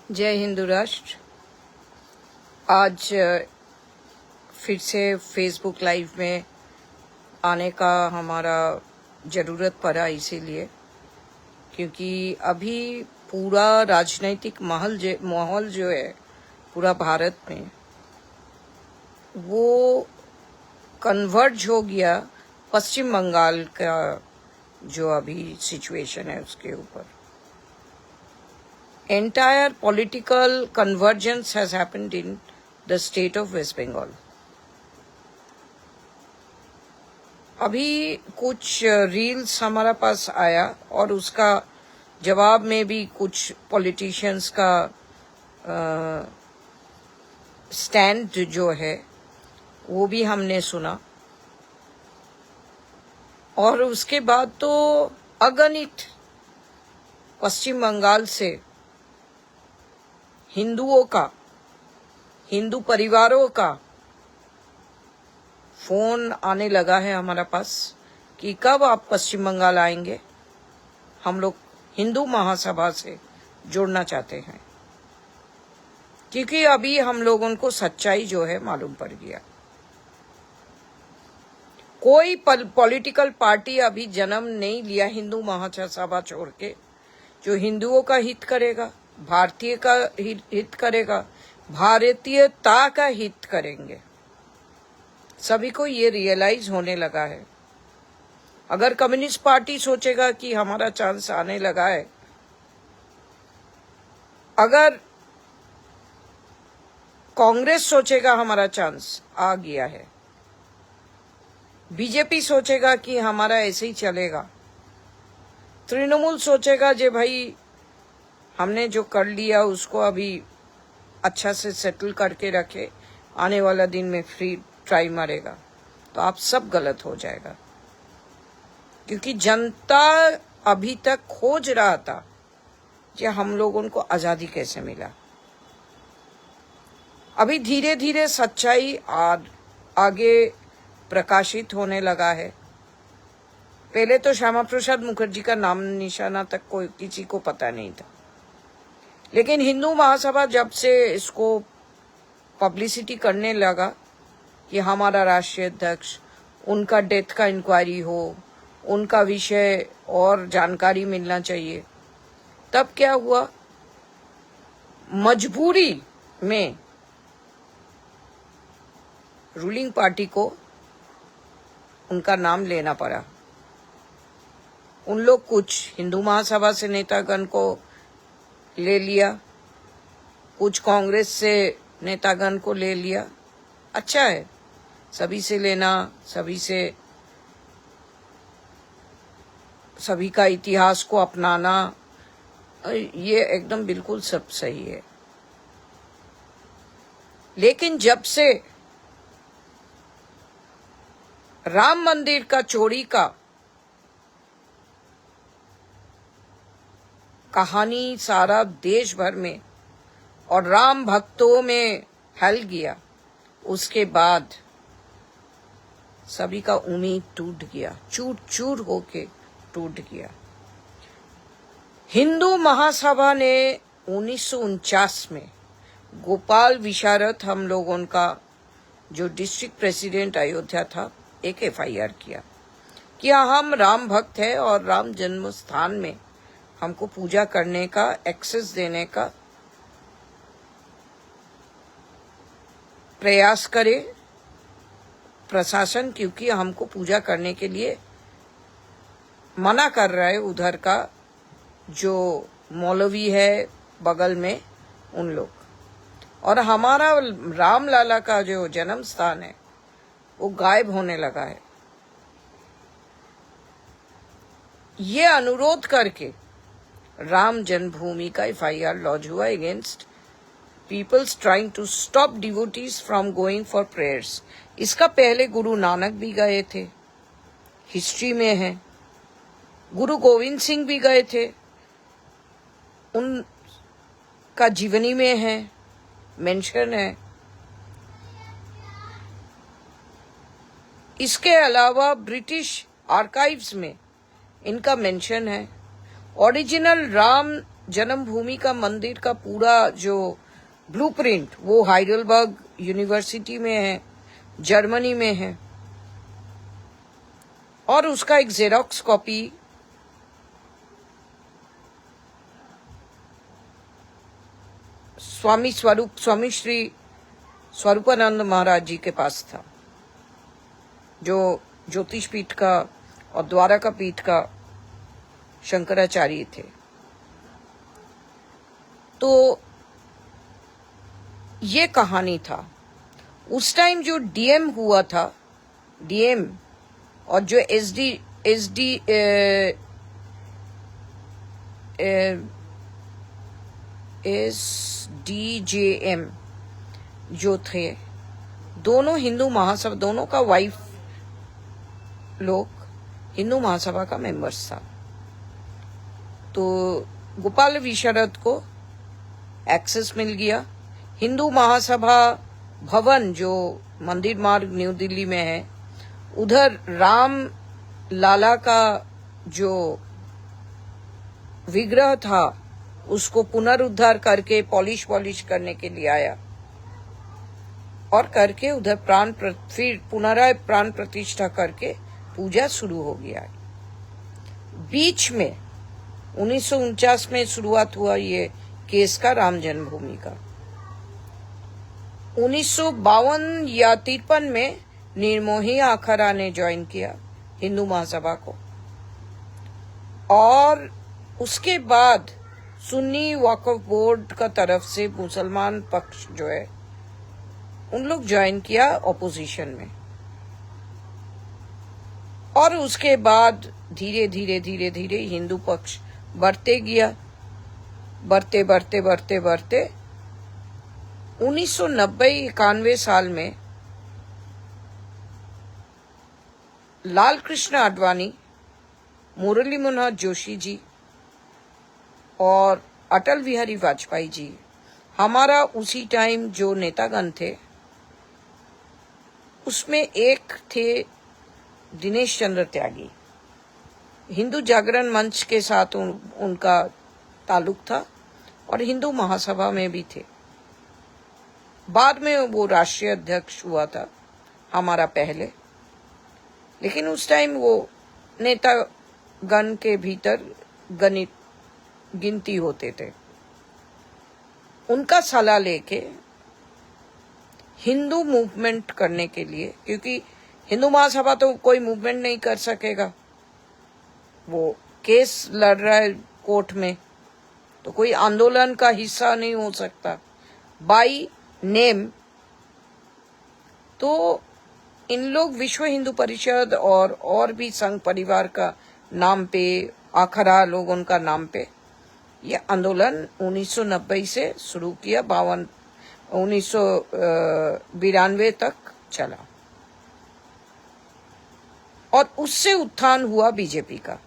जय हिंदू राष्ट्र। आज फिर से फेसबुक लाइव में आने का हमारा ज़रूरत पड़ा, इसीलिए क्योंकि अभी पूरा राजनीतिक माहौल जो है पूरा भारत में वो कन्वर्ज हो गया पश्चिम बंगाल का जो अभी सिचुएशन है उसके ऊपर। Entire political convergence has happened in the state of West Bengal. अभी कुछ रील्स हमारा पास आया और उसका जवाब में भी कुछ पॉलिटिशियंस का स्टैंड जो है वो भी हमने सुना, और उसके बाद तो अगणित पश्चिम बंगाल से हिंदुओं का, हिंदू परिवारों का फोन आने लगा है हमारा पास कि कब आप पश्चिम बंगाल आएंगे, हम लोग हिंदू महासभा से जुड़ना चाहते हैं। क्योंकि अभी हम लोगों को सच्चाई जो है मालूम पड़ गया। कोई पॉलिटिकल पार्टी अभी जन्म नहीं लिया हिंदू महासभा छोड़ के जो हिंदुओं का हित करेगा, भारतीय का हित करेगा, भारतीयता का हित करेंगे। सभी को ये रियलाइज होने लगा है। अगर कम्युनिस्ट पार्टी सोचेगा कि हमारा चांस आने लगा है, अगर कांग्रेस सोचेगा हमारा चांस आ गया है, बीजेपी सोचेगा कि हमारा ऐसे ही चलेगा, तृणमूल सोचेगा जे भाई हमने जो कर लिया उसको अभी अच्छा से सेटल करके रखे, आने वाला दिन में फ्री ट्राई मारेगा, तो आप सब गलत हो जाएगा। क्योंकि जनता अभी तक खोज रहा था कि हम लोगों को आजादी कैसे मिला। अभी धीरे धीरे सच्चाई आगे प्रकाशित होने लगा है। पहले तो श्यामा प्रसाद मुखर्जी का नाम निशाना तक कोई किसी को पता नहीं था, लेकिन हिंदू महासभा जब से इसको पब्लिसिटी करने लगा कि हमारा राष्ट्रीय अध्यक्ष, उनका डेथ का इंक्वायरी हो, उनका विषय और जानकारी मिलना चाहिए, तब क्या हुआ, मजबूरी में रूलिंग पार्टी को उनका नाम लेना पड़ा। उन लोग कुछ हिंदू महासभा से नेतागण को ले लिया, कुछ कांग्रेस से नेतागण को ले लिया। अच्छा है, सभी से लेना, सभी का इतिहास को अपनाना, ये एकदम बिल्कुल सब सही है। लेकिन जब से राम मंदिर का चोरी का कहानी सारा देश भर में और राम भक्तों में फैल गया, उसके बाद सभी का उम्मीद टूट गया, चूर चूर होके टूट गया। हिंदू महासभा ने 1949 में गोपाल विशारद हम लोगों का जो डिस्ट्रिक्ट प्रेसिडेंट अयोध्या था, एक FIR किया कि हम राम भक्त है और राम जन्म स्थान में हमको पूजा करने का एक्सेस देने का प्रयास करे प्रशासन, क्योंकि हमको पूजा करने के लिए मना कर रहा है उधर का जो मौलवी है बगल में उन लोग। और हमारा रामलाला का जो जन्म स्थान है वो गायब होने लगा है। ये अनुरोध करके राम जन्मभूमि का FIR लॉन्च हुआ against peoples trying to stop devotees from going for prayers. इसका पहले गुरु नानक भी गए थे, हिस्ट्री में है। गुरु गोविंद सिंह भी गए थे, उनका जीवनी में है, मेंशन है। इसके अलावा ब्रिटिश आर्काइव्स में इनका मेंशन है। ओरिजिनल राम जन्मभूमि का मंदिर का पूरा जो ब्लूप्रिंट वो हाइडेलबर्ग यूनिवर्सिटी में है, जर्मनी में है, और उसका एक जेरोक्स कॉपी स्वामी श्री स्वरूपानंद महाराज जी के पास था, जो ज्योतिष पीठ का और द्वारका पीठ का शंकराचार्य थे। तो ये कहानी था। उस टाइम जो डीएम हुआ था, डीएम और जो एसडीजेएम जो थे, दोनों हिंदू महासभा, दोनों का वाइफ लोग हिंदू महासभा का मेंबर्स था। तो गोपाल विशारद को एक्सेस मिल गया। हिंदू महासभा भवन जो मंदिर मार्ग न्यू दिल्ली में है, उधर राम लाला का जो विग्रह था उसको पुनरुद्धार करके पॉलिश करने के लिए आया, और करके उधर फिर पुनराय प्राण प्रतिष्ठा करके पूजा शुरू हो गया। बीच में 1949 में शुरुआत हुआ ये केस का, राम जन्मभूमि का। 1952 या 53 में निर्मोही आखरा ने ज्वाइन किया हिंदू महासभा को, और उसके बाद सुन्नी वक्फ बोर्ड का तरफ से मुसलमान पक्ष जो है उन लोग ज्वाइन किया ऑपोजिशन में। और उसके बाद धीरे धीरे हिंदू पक्ष बढ़ते गया, बढ़ते 1990-91 साल में लाल कृष्ण आडवाणी, मुरली मनोहर जोशी जी और अटल बिहारी वाजपेयी जी, हमारा उसी टाइम जो नेतागण थे उसमें एक थे दिनेश चंद्र त्यागी। हिंदू जागरण मंच के साथ उनका ताल्लुक था और हिंदू महासभा में भी थे। बाद में वो राष्ट्रीय अध्यक्ष हुआ था हमारा पहले, लेकिन उस टाइम वो नेतागण के भीतर गिनती होते थे। उनका सलाह लेके हिंदू मूवमेंट करने के लिए, क्योंकि हिंदू महासभा तो कोई मूवमेंट नहीं कर सकेगा, वो केस लड़ रहा है कोर्ट में, तो कोई आंदोलन का हिस्सा नहीं हो सकता बाई नेम। तो इन लोग विश्व हिंदू परिषद और भी संघ परिवार का नाम पे, आखरा लोगों का नाम पे ये आंदोलन 1990 से शुरू किया, 1992 तक चला, और उससे उत्थान हुआ बीजेपी का।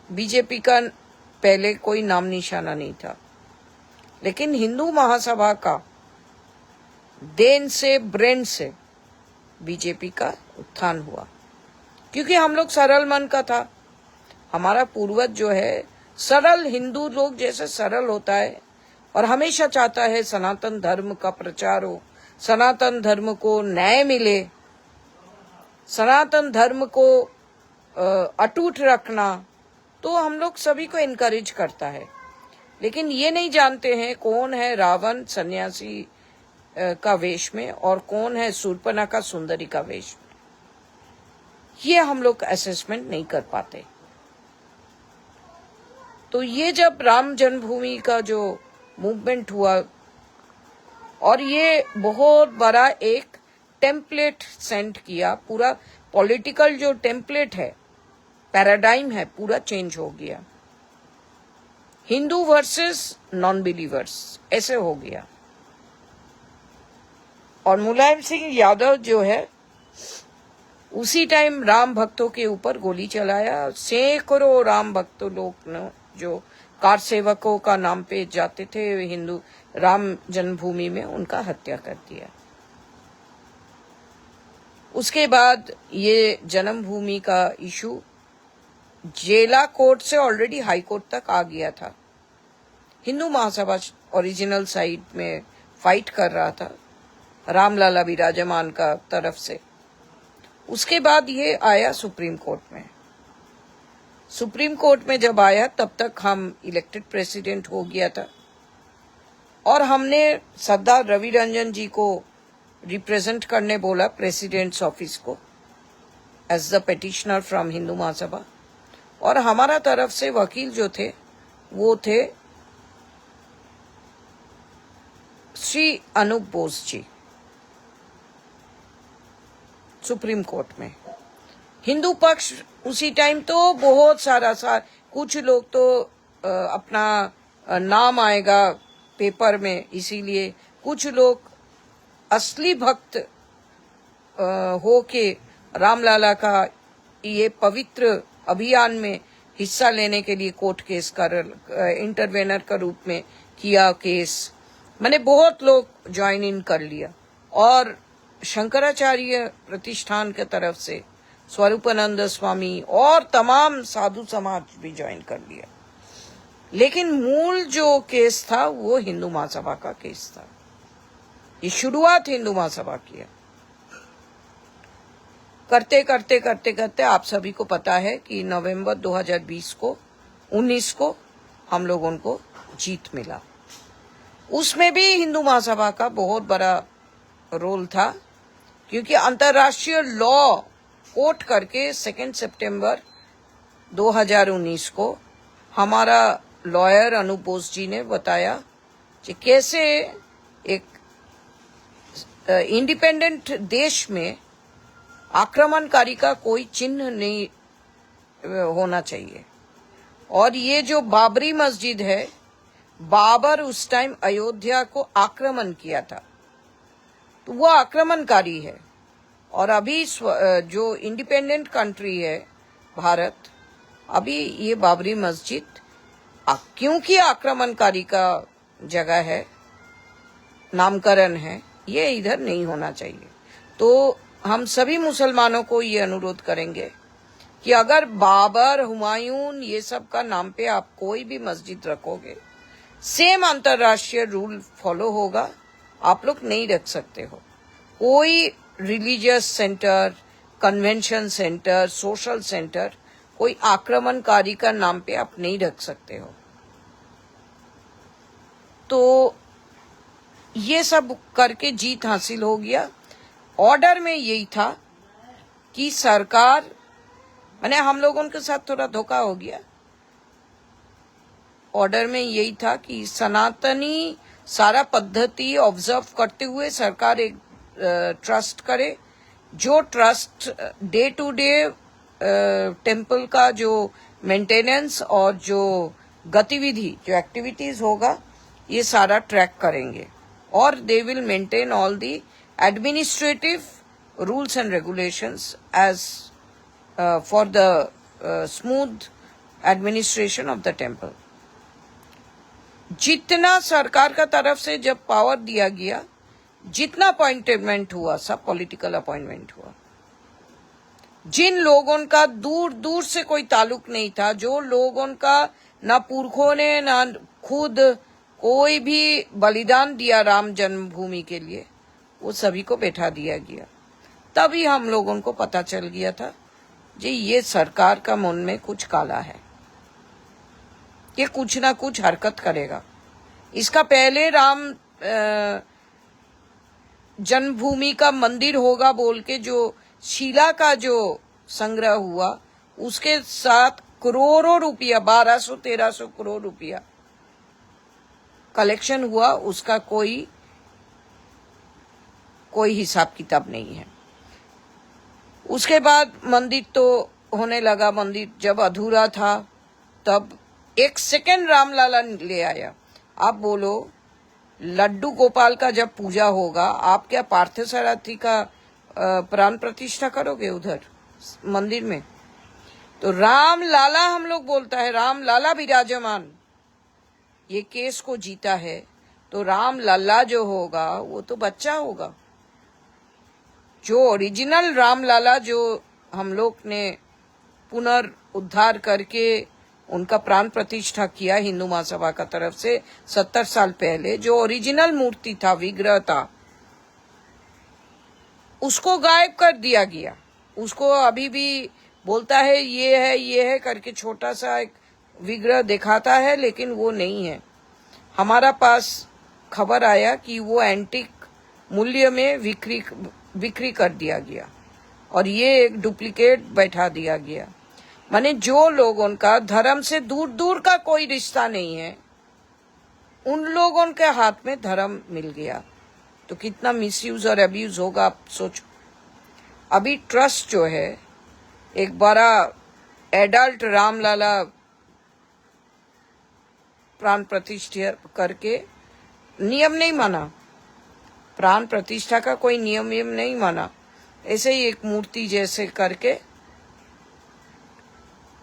बीजेपी का पहले कोई नाम निशाना नहीं था, लेकिन हिंदू महासभा का देन से, ब्रेन से बीजेपी का उत्थान हुआ, क्योंकि हम लोग सरल मन का था। हमारा पूर्वज जो है सरल, हिंदू लोग जैसे सरल होता है और हमेशा चाहता है सनातन धर्म का प्रचार हो, सनातन धर्म को न्याय मिले, सनातन धर्म को अटूट रखना, तो हम लोग सभी को इनकरेज करता है। लेकिन ये नहीं जानते हैं कौन है रावण सन्यासी का वेश में और कौन है शूर्पणखा सुंदरी का वेश में। ये हम लोग असेसमेंट नहीं कर पाते। तो ये जब राम जन्मभूमि का जो मूवमेंट हुआ, और ये बहुत बड़ा एक टेम्पलेट सेंड किया, पूरा पॉलिटिकल जो टेम्पलेट है, पैराडाइम है, पूरा चेंज हो गया। हिंदू वर्सेस नॉन बिलीवर्स ऐसे हो गया। और मुलायम सिंह यादव जो है उसी टाइम राम भक्तों के ऊपर गोली चलाया। सैकड़ों राम भक्तों लोग ने जो कार सेवकों का नाम पे जाते थे हिंदू राम जन्मभूमि में, उनका हत्या कर दिया। उसके बाद ये जन्मभूमि का इशू जेला कोर्ट से ऑलरेडी हाई कोर्ट तक आ गया था। हिंदू महासभा ओरिजिनल साइट में फाइट कर रहा था, रामलाला विराजमान का तरफ से। उसके बाद ये आया सुप्रीम कोर्ट में। सुप्रीम कोर्ट में जब आया तब तक हम इलेक्टेड प्रेसिडेंट हो गया था और हमने सरदार रवि रंजन जी को रिप्रेजेंट करने बोला प्रेसिडेंट्स ऑफिस को as the petitioner from Hindu Mahasabha. और हमारा तरफ से वकील जो थे वो थे श्री अनूप बोस जी। सुप्रीम कोर्ट में हिंदू पक्ष उसी टाइम तो बहुत सारा कुछ लोग तो अपना नाम आएगा पेपर में, इसीलिए कुछ लोग असली भक्त हो के रामलाला का ये पवित्र अभियान में हिस्सा लेने के लिए कोर्ट केस कर इंटरवेनर का रूप में किया केस। मैंने बहुत लोग ज्वाइन इन कर लिया और शंकराचार्य प्रतिष्ठान के तरफ से स्वरूपानंद स्वामी और तमाम साधु समाज भी ज्वाइन कर लिया। लेकिन मूल जो केस था वो हिंदू महासभा का केस था। ये शुरुआत हिंदू महासभा की है। करते करते करते करते आप सभी को पता है कि नवंबर 2020 को 19 को हम लोगों को जीत मिला। उसमें भी हिंदू महासभा का बहुत बड़ा रोल था, क्योंकि अंतर्राष्ट्रीय लॉ कोट करके 2 सितंबर 2019 को हमारा लॉयर अनूप बोस जी ने बताया कि कैसे एक इंडिपेंडेंट देश में आक्रमणकारी का कोई चिन्ह नहीं होना चाहिए। और ये जो बाबरी मस्जिद है, बाबर उस टाइम अयोध्या को आक्रमण किया था, तो वो आक्रमणकारी है। और अभी जो इंडिपेंडेंट कंट्री है भारत, अभी ये बाबरी मस्जिद क्योंकि आक्रमणकारी का जगह है, नामकरण है, ये इधर नहीं होना चाहिए। तो हम सभी मुसलमानों को ये अनुरोध करेंगे कि अगर बाबर, हुमायूं ये सब का नाम पे आप कोई भी मस्जिद रखोगे, सेम अंतर्राष्ट्रीय रूल फॉलो होगा। आप लोग नहीं रख सकते हो। कोई religious centre, convention centre, social centre कोई आक्रमणकारी का नाम पे आप नहीं रख सकते हो। तो ये सब करके जीत हासिल हो गया। ऑर्डर में यही था कि सरकार, मैंने हम लोगों के साथ थोड़ा धोखा हो गया। ऑर्डर में यही था कि सनातनी सारा पद्धति ऑब्जर्व करते हुए सरकार एक ट्रस्ट करे, जो trust day to day temple का जो मेंटेनेंस और जो गतिविधि, जो एक्टिविटीज होगा, ये सारा ट्रैक करेंगे। और they will maintain all the administrative rules and regulations as for the smooth administration of the temple. जितना सरकार का तरफ से जब पावर दिया गया, जितना अपॉइंटमेंट हुआ सब पॉलिटिकल अपॉइंटमेंट हुआ। जिन लोगों का दूर दूर से कोई ताल्लुक नहीं था, जो लोगों का ना पुरखों ने ना खुद कोई भी बलिदान दिया राम जन्मभूमि के लिए, वो सभी को बैठा दिया गया। तभी हम लोगों को पता चल गया था जी ये सरकार का मन में कुछ काला है, ये कुछ ना कुछ हरकत करेगा। इसका पहले राम जन्मभूमि का मंदिर होगा बोल के जो शिला का जो संग्रह हुआ, उसके साथ करोड़ों रुपया, 1200-1300 करोड़ रुपया कलेक्शन हुआ, उसका कोई हिसाब किताब नहीं है। उसके बाद मंदिर तो होने लगा। मंदिर जब अधूरा था तब एक सेकंड रामलाला ले आया। आप बोलो लड्डू गोपाल का जब पूजा होगा, आप क्या पार्थसारथी का प्राण प्रतिष्ठा करोगे उधर मंदिर में? तो रामलाला हम लोग बोलता है, रामलाला विराजमान ये केस को जीता है, तो रामलल्ला जो होगा वो तो बच्चा होगा। जो ओरिजिनल रामलाला जो हम लोग ने पुनर्उद्धार करके उनका प्राण प्रतिष्ठा किया हिंदू महासभा का तरफ से 70 साल पहले। जो ओरिजिनल मूर्ति था, विग्रह था, उसको गायब कर दिया गया। उसको अभी भी बोलता है ये है करके छोटा सा एक विग्रह दिखाता है, लेकिन वो नहीं है। हमारा पास खबर आया कि वो एंटीक मूल्य में बिक्री कर दिया गया और ये एक डुप्लीकेट बैठा दिया गया। माने जो लोगों का धर्म से दूर दूर का कोई रिश्ता नहीं है, उन लोगों के हाथ में धर्म मिल गया, तो कितना मिसयूज और अब्यूज होगा आप सोचो। अभी ट्रस्ट जो है, एक बड़ा एडल्ट रामलला प्राण प्रतिष्ठा करके नियम नहीं माना, प्राण प्रतिष्ठा का कोई नियम नहीं माना, ऐसे ही एक मूर्ति जैसे करके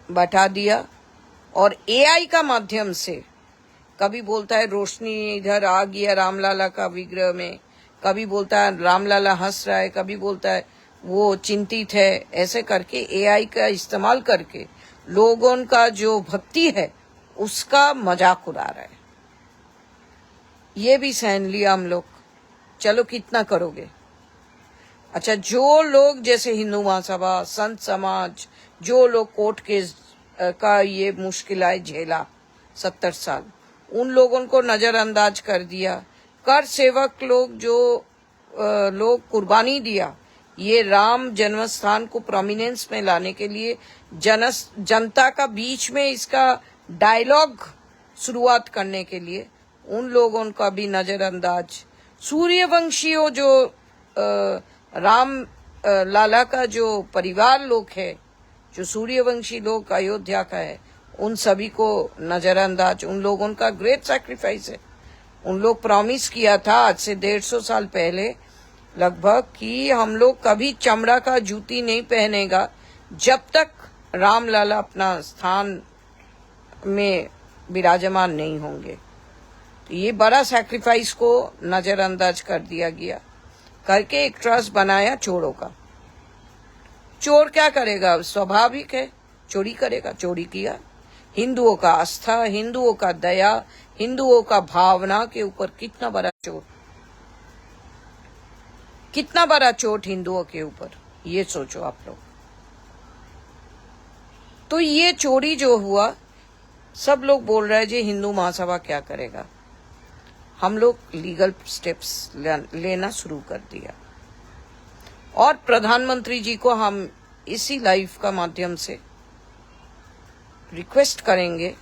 बैठा दिया। और एआई का माध्यम से कभी बोलता है रोशनी इधर आ गया रामलला का विग्रह में, कभी बोलता है रामलला हंस रहा है, कभी बोलता है वो चिंतित है, ऐसे करके एआई का इस्तेमाल करके लोगों का जो भक्ति है उसका मजाक उड़ा रहा है। ये भी सहन लिया हम लोग, चलो कितना करोगे। अच्छा, जो लोग जैसे हिंदू महासभा, संत समाज, जो लोग कोर्ट केस का ये मुश्किलें झेला 70 साल, उन लोगों को नजरअंदाज कर दिया। कर सेवक लोग जो लोग कुर्बानी दिया ये राम जन्मस्थान को प्रोमिनेंस में लाने के लिए, जनता का बीच में इसका डायलॉग शुरुआत करने के लिए, उन लोगों का भी नजरअंदाज। सूर्यवंशियों जो राम लाला का जो परिवार लोग है, जो सूर्यवंशी लोग अयोध्या का है, उन सभी को नजरअंदाज। उन लोगों का ग्रेट सैक्रिफाइस है। उन लोग प्रॉमिस किया था आज से 150 साल पहले लगभग कि हम लोग कभी चमड़ा का जूती नहीं पहनेगा जब तक रामलला अपना स्थान में विराजमान नहीं होंगे। तो ये बड़ा सैक्रिफाइस को नजरअंदाज कर दिया गया, करके एक ट्रस्ट बनाया चोरों का। चोर क्या करेगा, स्वाभाविक है चोरी करेगा, चोरी किया। हिंदुओं का आस्था, हिंदुओं का दया, हिंदुओं का भावना के ऊपर कितना बड़ा चोट, कितना बड़ा चोट हिंदुओं के ऊपर, ये सोचो आप लोग। तो ये चोरी जो हुआ, सब लोग बोल रहे हैं जी हिंदू महासभा क्या करेगा। हम लोग लीगल स्टेप्स लेना शुरू कर दिया और प्रधानमंत्री जी को हम इसी लाइव का माध्यम से रिक्वेस्ट करेंगे।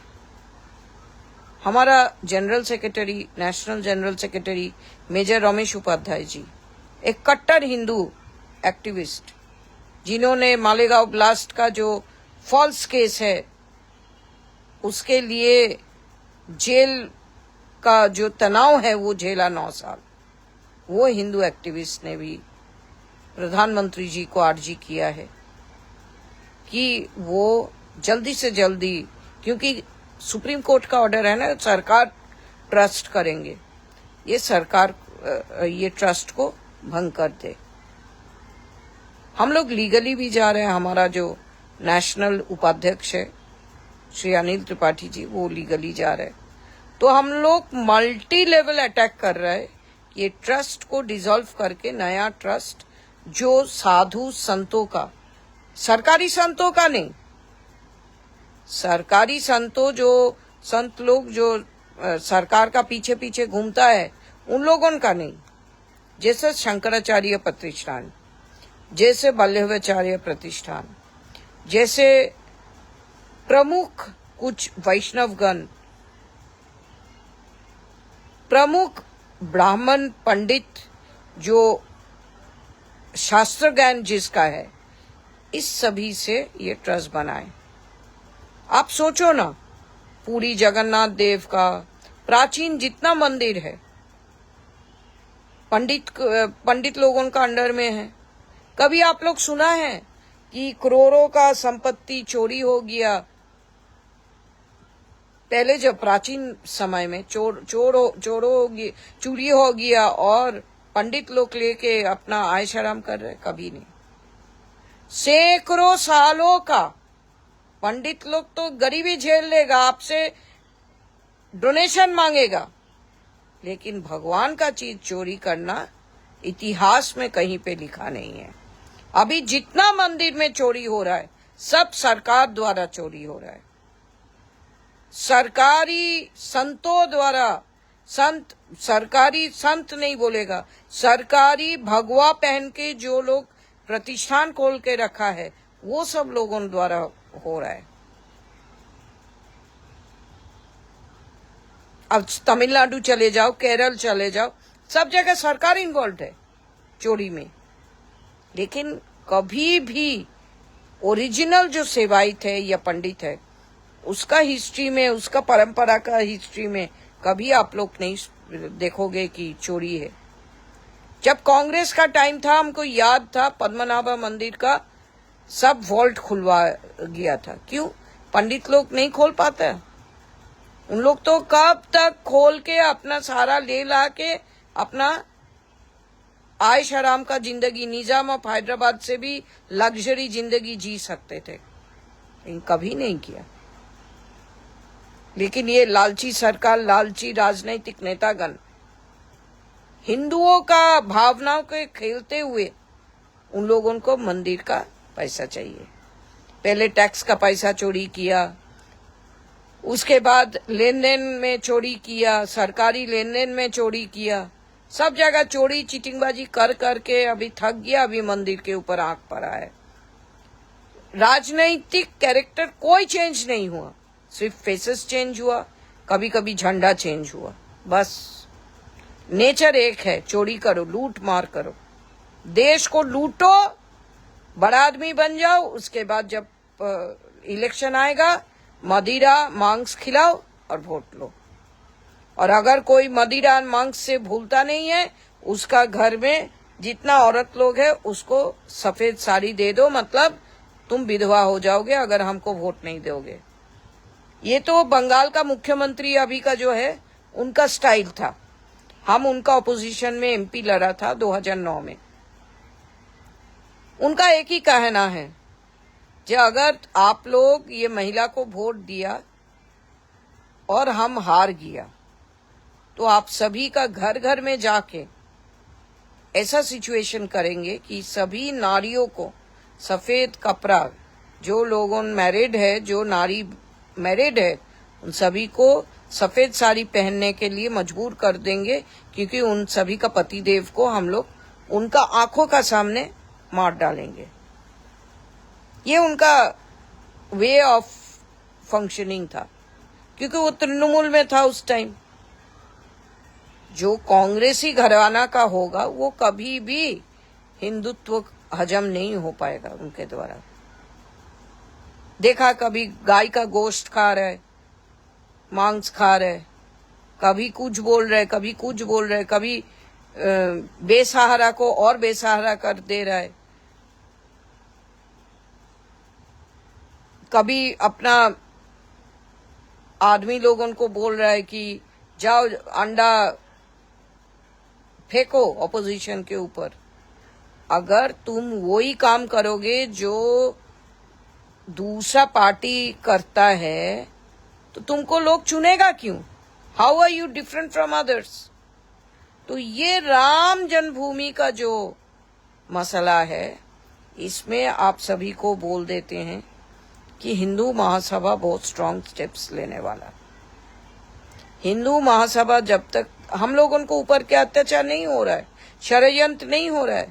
हमारा general secretary, national general secretary major Ramesh Upadhyay ji एक कट्टर हिंदू एक्टिविस्ट, जिन्होंने मालेगांव ब्लास्ट का जो फॉल्स केस है उसके लिए जेल का जो तनाव है वो झेला 9 साल, वो हिंदू एक्टिविस्ट ने भी प्रधानमंत्री जी को अर्जी किया है कि वो जल्दी से जल्दी, क्योंकि सुप्रीम कोर्ट का ऑर्डर है ना, सरकार ट्रस्ट करेंगे, ये सरकार ये ट्रस्ट को भंग कर दे। हम लोग लीगली भी जा रहे हैं। हमारा जो नेशनल उपाध्यक्ष है श्री अनिल त्रिपाठी जी, वो लीगली जा रहे हैं। तो हम लोग मल्टी लेवल अटैक कर रहे हैं, ये ट्रस्ट को डिसॉल्व करके नया ट्रस्ट जो साधु संतों का, सरकारी संतों का नहीं, सरकारी संतों जो संत लोग जो सरकार का पीछे पीछे घूमता है उन लोगों का नहीं, जैसे शंकराचार्य प्रतिष्ठान, जैसे वल्लभाचार्य प्रतिष्ठान, जैसे प्रमुख कुछ वैष्णवगण, प्रमुख ब्राह्मण पंडित जो शास्त्र ज्ञान जिसका है, इस सभी से ये ट्रस्ट बनाए। आप सोचो ना, पूरी जगन्नाथ देव का प्राचीन जितना मंदिर है पंडित लोगों का अंडर में है। कभी आप लोग सुना है कि करोड़ों का संपत्ति चोरी हो गया? पहले जब प्राचीन समय में चोरी हो गया और पंडित लोग लेके अपना आयश आराम कर रहे? कभी नहीं। सैकड़ों सालों का पंडित लोग तो गरीबी झेल लेगा, आपसे डोनेशन मांगेगा, लेकिन भगवान का चीज चोरी करना इतिहास में कहीं पे लिखा नहीं है। अभी जितना मंदिर में चोरी हो रहा है सब सरकार द्वारा चोरी हो रहा है, सरकारी संतों द्वारा। सरकारी संत नहीं बोलेगा, सरकारी भगवा पहन के जो लोग प्रतिष्ठान खोल के रखा है वो सब लोगों द्वारा हो रहा है। अब तमिलनाडु चले जाओ, केरल चले जाओ, सब जगह सरकार इन्वॉल्व है चोरी में। लेकिन कभी भी ओरिजिनल जो सेवायत है या पंडित है उसका हिस्ट्री में, उसका परंपरा का हिस्ट्री में कभी आप लोग नहीं देखोगे कि चोरी है। जब कांग्रेस का टाइम था हमको याद था पद्मनाभा मंदिर का सब वॉल्ट खुलवा गया था। क्यों? पंडित लोग नहीं खोल पाते। उन लोग तो कब तक खोल के अपना सारा ले ला के अपना आयश आराम का जिंदगी, निजाम ऑफ हैदराबाद से भी लग्जरी जिंदगी जी सकते थे, लेकिन कभी नहीं किया। लेकिन ये लालची सरकार, लालची राजनीतिक नेतागण हिंदुओं का भावनाओं के खेलते हुए उन लोगों को मंदिर का पैसा चाहिए। पहले टैक्स का पैसा चोरी किया, उसके बाद लेन देन में चोरी किया, सरकारी लेन देन में चोरी किया, सब जगह चोरी चीटिंगबाजी कर करके अभी थक गया। अभी मंदिर के ऊपर आंख पड़ा है। राजनीतिक कैरेक्टर कोई चेंज नहीं हुआ, सिर्फ फेसेस चेंज हुआ, कभी कभी झंडा चेंज हुआ, बस। नेचर एक है, चोरी करो, लूट मार करो, देश को लूटो, बड़ा आदमी बन जाओ, उसके बाद जब इलेक्शन आएगा मदिरा मांस खिलाओ और वोट लो। और अगर कोई मदिरा मांस से भूलता नहीं है, उसका घर में जितना औरत लोग है उसको सफेद साड़ी दे दो, मतलब तुम विधवा हो जाओगे अगर हमको वोट नहीं दोगे। ये तो बंगाल का मुख्यमंत्री अभी का जो है उनका स्टाइल था। हम उनका ऑपोजिशन में एमपी लड़ा था 2009 में। उनका एक ही कहना है कि अगर आप लोग ये महिला को वोट दिया और हम हार गया तो आप सभी का घर घर में जाके ऐसा सिचुएशन करेंगे कि सभी नारियों को सफेद कपड़ा, जो लोगों मैरिड है, जो नारी मैरिड है, उन सभी को सफेद साड़ी पहनने के लिए मजबूर कर देंगे, क्योंकि उन सभी का पतिदेव को हम लोग उनका आंखों का सामने मार डालेंगे। ये उनका वे ऑफ फंक्शनिंग था, क्योंकि वो तृणमूल में था उस टाइम। जो कांग्रेसी घराना का होगा वो कभी भी हिंदुत्व हजम नहीं हो पाएगा उनके द्वारा। देखा, कभी गाय का गोश्त खा रहे, मांस खा रहे, कभी कुछ बोल रहे, कभी कुछ बोल रहे, कभी बेसहारा को और बेसहारा कर दे रहा है, कभी अपना आदमी लोगों को बोल रहा है कि जाओ अंडा फेंको ऑपोजिशन के ऊपर। अगर तुम वही काम करोगे जो दूसरा पार्टी करता है तो तुमको लोग चुनेगा क्यों? How are you different from others? तो ये राम जन्मभूमि का जो मसला है, इसमें आप सभी को बोल देते हैं कि हिंदू महासभा बहुत स्ट्रांग स्टेप्स लेने वाला। हिंदू महासभा जब तक हम लोगों को ऊपर के अत्याचार नहीं हो रहा है, षड्यंत्र नहीं हो रहा है,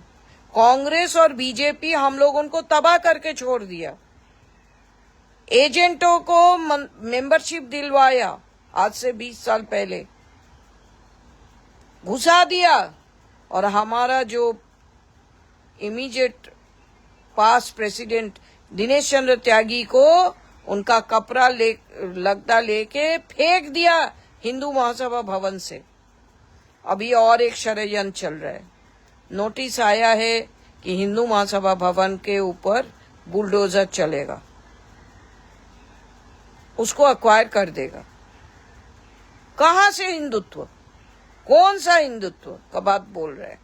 कांग्रेस और बीजेपी हम लोगों को तबाह करके छोड़ दिया, एजेंटों को मेंबरशिप दिलवाया, आज से 20 साल पहले घुसा दिया, और हमारा जो इमीडिएट पास प्रेसिडेंट दिनेश चंद्र त्यागी को उनका कपड़ा लगता लेके फेंक दिया हिंदू महासभा भवन से। अभी और एक षड्यंत्र चल रहा है। नोटिस आया है कि हिंदू महासभा भवन के ऊपर बुलडोजर चलेगा, उसको अक्वायर कर देगा। कहां से हिंदुत्व? कौन सा हिंदुत्व का बात बोल रहे हैं?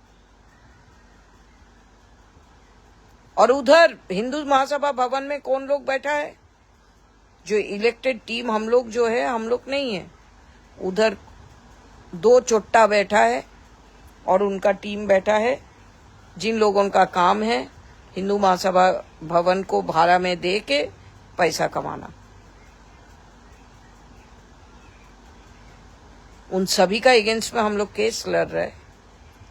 और उधर हिंदू महासभा भवन में कौन लोग बैठा है? जो इलेक्टेड टीम हम लोग जो है, हम लोग नहीं है। उधर 2 चोट्टा बैठा है और उनका टीम बैठा है, जिन लोगों का काम है हिंदू महासभा भवन को भाड़ा में दे के पैसा कमाना। उन सभी का अगेंस्ट में हम लोग केस लड़ रहे हैं।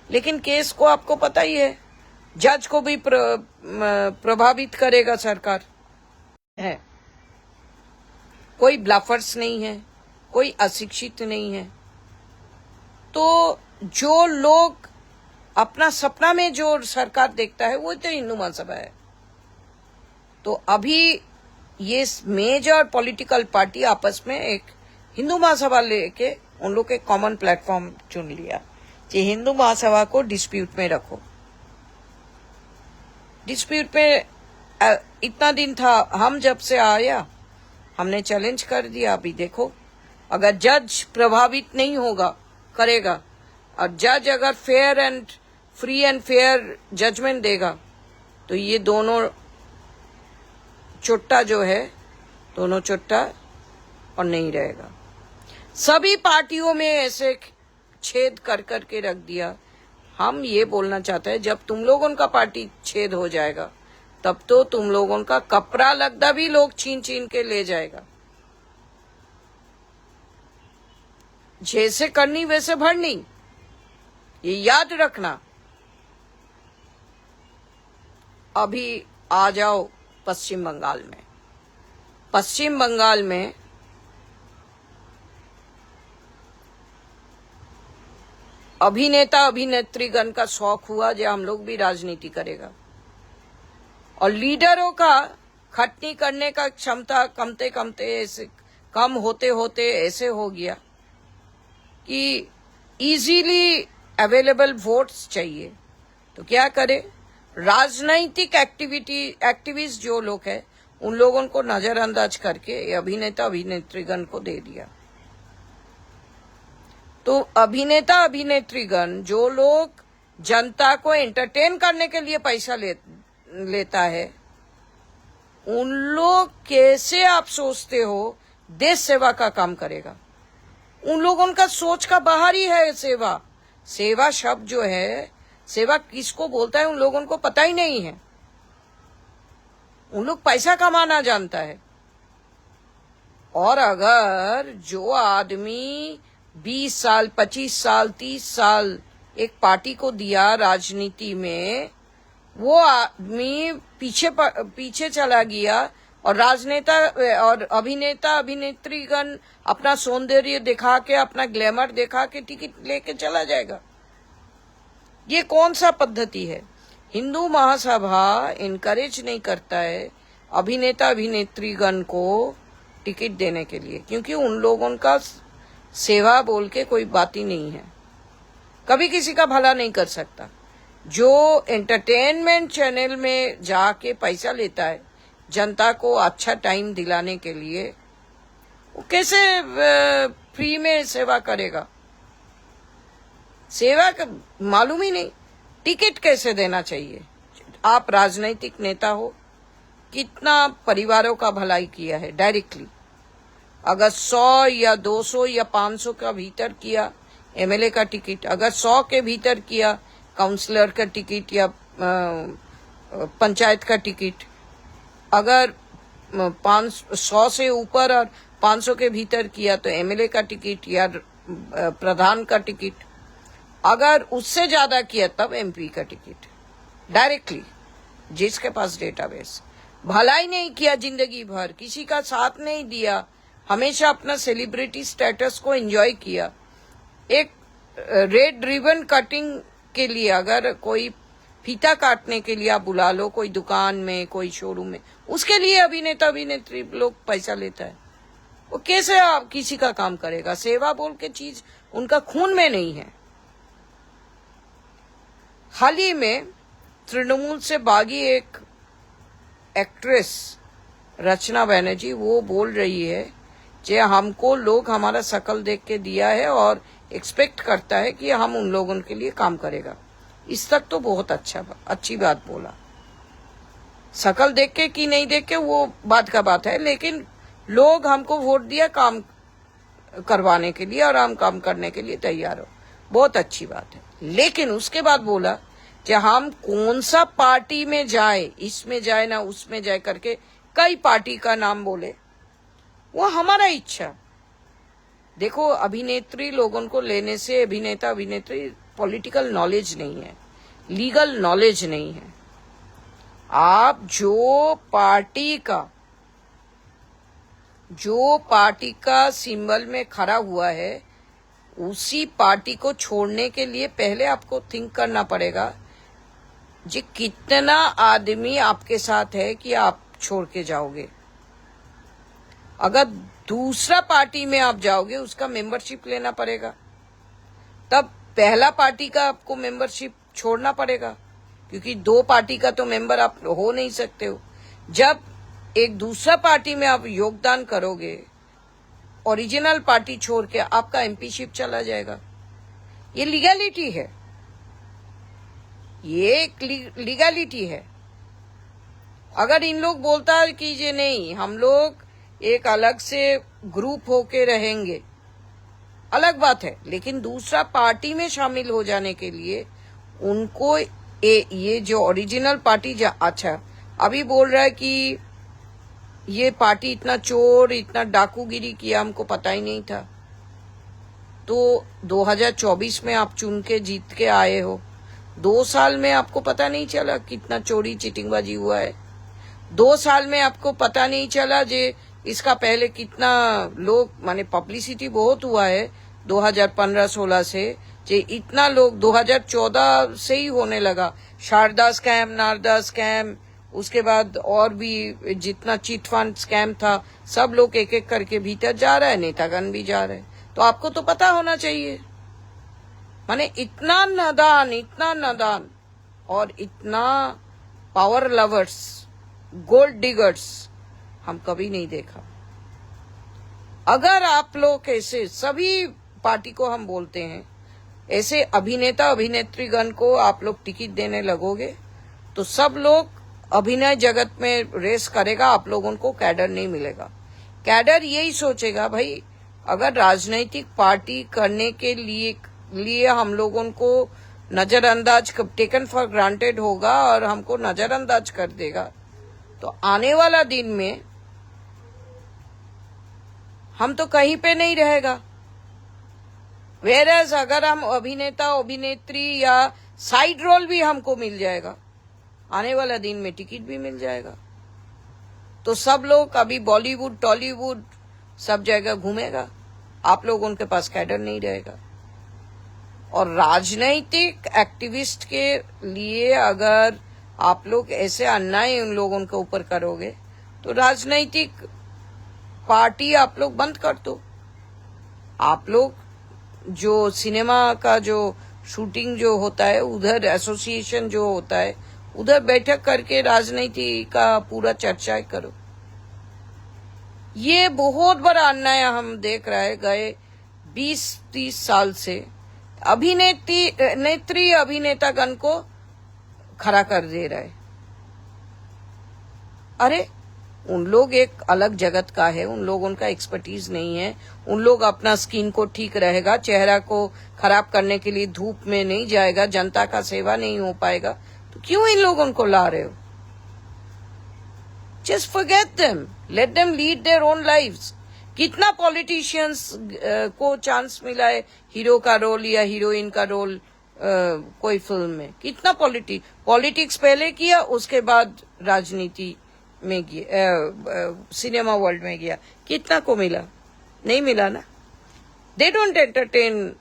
लेकिन केस को आपको पता ही है, जज को भी प्रभावित करेगा सरकार है। कोई ब्लफर्स नहीं है, कोई अशिक्षित नहीं है। तो जो लोग अपना सपना में जो सरकार देखता है वो तो हिंदू महासभा है। तो अभी ये मेजर पॉलिटिकल पार्टी आपस में एक हिंदू महासभा लेके उन लोग एक कॉमन प्लेटफॉर्म चुन लिया कि हिंदू महासभा को डिस्प्यूट में रखो। डिस्प्यूट में इतना दिन था, हम जब से आया हमने चैलेंज कर दिया। अभी देखो, अगर जज प्रभावित नहीं होगा करेगा और जज अगर fair and free and fair judgement देगा तो ये दोनों चोट्टा जो है, दोनों चोट्टा और नहीं रहेगा। सभी पार्टियों में ऐसे छेद कर करके रख दिया। हम ये बोलना चाहते हैं, जब तुम लोगों का पार्टी छेद हो जाएगा तब तो तुम लोगों का कपड़ा लगदा भी लोग छीन छीन के ले जाएगा। जैसे करनी वैसे भरनी, ये याद रखना। अभी आ जाओ पश्चिम बंगाल में। पश्चिम बंगाल में अभिनेता अभिनेत्रीगण का शौक हुआ जो हम लोग भी राजनीति करेगा, और लीडरों का खटनी करने का क्षमता कमते कमते ऐसे कम होते होते ऐसे हो गया कि इजीली अवेलेबल वोट्स चाहिए। तो क्या करे, राजनीतिक एक्टिविस्ट जो लोग हैं उन लोगों को नजरअंदाज करके अभिनेता अभिनेत्रीगण को दे दिया। तो अभिनेता अभिनेत्रीगण जो लोग जनता को एंटरटेन करने के लिए पैसा लेता है, उन लोग कैसे आप सोचते हो देश सेवा का काम करेगा? उन लोगों का सोच का बाहर ही है सेवा। सेवा शब्द जो है, सेवा किसको बोलता है उन लोगों को पता ही नहीं है। उन लोग पैसा कमाना जानता है। और अगर जो आदमी 20 साल 25 साल 30 साल एक पार्टी को दिया राजनीति में, वो आदमी पीछे चला गया और राजनेता और अभिनेता अभिनेत्रीगण अपना सौंदर्य दिखा के, अपना ग्लैमर दिखा के टिकट लेके चला जाएगा। ये कौन सा पद्धति है? हिंदू महासभा इनकरेज नहीं करता है अभिनेता अभिनेत्रीगण को टिकट देने के लिए, क्योंकि उन लोगों का सेवा बोल के कोई बात ही नहीं है। कभी किसी का भला नहीं कर सकता। जो एंटरटेनमेंट चैनल में जाके पैसा लेता है जनता को अच्छा टाइम दिलाने के लिए, वो कैसे फ्री में सेवा करेगा? सेवा का मालूम ही नहीं। टिकट कैसे देना चाहिए? आप राजनीतिक नेता हो, कितना परिवारों का भलाई किया है डायरेक्टली। अगर 100 या 200 या 500 का भीतर किया एमएलए का टिकट, अगर 100 के भीतर किया काउंसलर का टिकट या पंचायत का टिकट, अगर 100 से ऊपर और 500 के भीतर किया तो एमएलए का टिकट या प्रधान का टिकट, अगर उससे ज्यादा किया तब एमपी का टिकट डायरेक्टली, जिसके पास डेटाबेस। भलाई नहीं किया जिंदगी भर, किसी का साथ नहीं दिया, हमेशा अपना सेलिब्रिटी स्टेटस को एंजॉय किया। एक रेड रिबन कटिंग के लिए अगर कोई फीता काटने के लिए आप बुला लो कोई दुकान में, कोई शोरूम में, उसके लिए अभिनेता अभिनेत्री लोग पैसा लेता है। वो कैसे आप किसी का काम करेगा? सेवा बोल के चीज उनका खून में नहीं है। हाल ही में तृणमूल से बागी एक एक्ट्रेस रचना बैनर्जी, वो बोल रही है कि हमको लोग हमारा शकल देख के दिया है और एक्सपेक्ट करता है कि हम उन लोगों के लिए काम करेगा। इस तक तो बहुत अच्छी बात बोला। शकल देख के कि नहीं देख के वो बात का बात है, लेकिन लोग हमको वोट दिया काम करवाने के लिए और हम काम करने के लिए तैयार हो, बहुत अच्छी बात है। लेकिन उसके बाद बोला कि हम कौन सा पार्टी में जाए, इसमें जाए ना उसमें जाए करके कई पार्टी का नाम बोले, वो हमारा इच्छा। देखो, अभिनेत्री लोगों को लेने से अभिनेता अभिनेत्री पॉलिटिकल नॉलेज नहीं है, लीगल नॉलेज नहीं है। आप जो पार्टी का सिंबल में खड़ा हुआ है, उसी पार्टी को छोड़ने के लिए पहले आपको थिंक करना पड़ेगा जी कितना आदमी आपके साथ है कि आप छोड़ के जाओगे। अगर दूसरा पार्टी में आप जाओगे, उसका मेंबरशिप लेना पड़ेगा, तब पहला पार्टी का आपको मेंबरशिप छोड़ना पड़ेगा, क्योंकि दो पार्टी का तो मेंबर आप हो नहीं सकते हो। जब एक दूसरा पार्टी में आप योगदान करोगे, ओरिजिनल पार्टी छोड़ के आपका एमपीशिप चला जाएगा। ये लीगलिटी है, ये एक लीगलिटी है। अगर इन लोग बोलता है कि ये नहीं, हम लोग एक अलग से ग्रुप होके रहेंगे, अलग बात है, लेकिन दूसरा पार्टी में शामिल हो जाने के लिए उनको ये जो ओरिजिनल पार्टी अच्छा अभी बोल रहा है कि ये पार्टी इतना चोर, इतना डाकूगिरी किया, हमको पता ही नहीं था। तो 2024 में आप चुन के जीत के आए हो, 2 साल में आपको पता नहीं चला कितना चोरी चीटिंगबाजी हुआ है? 2 साल में आपको पता नहीं चला जे इसका पहले कितना लोग, माने पब्लिसिटी बहुत हुआ है 2015-16 से, जे इतना लोग 2014 से ही होने लगा, शारदा स्कैम, नारदा स्कैम, उसके बाद और भी जितना चिट फंड स्कैम था, सब लोग एक एक करके भीतर जा रहा है, नेतागण भी जा रहे हैं। तो आपको तो पता होना चाहिए। माने इतना नादान और इतना पावर लवर्स, गोल्ड डिगर्स हम कभी नहीं देखा। अगर आप लोग ऐसे, सभी पार्टी को हम बोलते हैं, ऐसे अभिनेता अभिनेत्रीगण को आप लोग टिकट देने लगोगे तो सब लोग अभिनय जगत में रेस करेगा, आप लोगों को कैडर नहीं मिलेगा। कैडर यही सोचेगा, भाई अगर राजनीतिक पार्टी करने के लिए हम लोगों को नजरअंदाज, टेकन फॉर ग्रांटेड होगा और हमको नजरअंदाज कर देगा, तो आने वाला दिन में हम तो कहीं पे नहीं रहेगा। वेरएज अगर हम अभिनेता अभिनेत्री या साइड रोल भी हमको मिल जाएगा, आने वाला दिन में टिकट भी मिल जाएगा, तो सब लोग अभी बॉलीवुड टॉलीवुड सब जगह घूमेगा, आप लोगों के पास कैडर नहीं रहेगा। और राजनीतिक एक्टिविस्ट के लिए अगर आप लोग ऐसे अन्याय उन लोगों के ऊपर करोगे तो राजनीतिक पार्टी आप लोग बंद कर दो। आप लोग जो सिनेमा का जो शूटिंग जो होता है, उधर एसोसिएशन जो होता है, उधर बैठक करके राजनीति का पूरा चर्चा करो। ये बहुत बड़ा अन्याय हम देख रहे हैं गए 20-30 साल से। अभिनेत्री अभिनेतागण को खड़ा कर दे रहे। अरे उन लोग एक अलग जगत का है, उन लोगों का एक्सपर्टीज नहीं है, उन लोग अपना स्किन को ठीक रहेगा, चेहरा को खराब करने के लिए धूप में नहीं जाएगा, जनता का सेवा नहीं हो पाएगा, तो क्यों इन लोगों को ला रहे हो? Just forget them, let them lead their own lives. कितना पॉलिटिशियंस को चांस मिला है हीरो का रोल या हीरोइन का रोल कोई फिल्म में? कितना पॉलिटिक्स पहले किया, उसके बाद राजनीति में गया, सिनेमा वर्ल्ड में गया, कितना को मिला? नहीं मिला ना। They don't entertain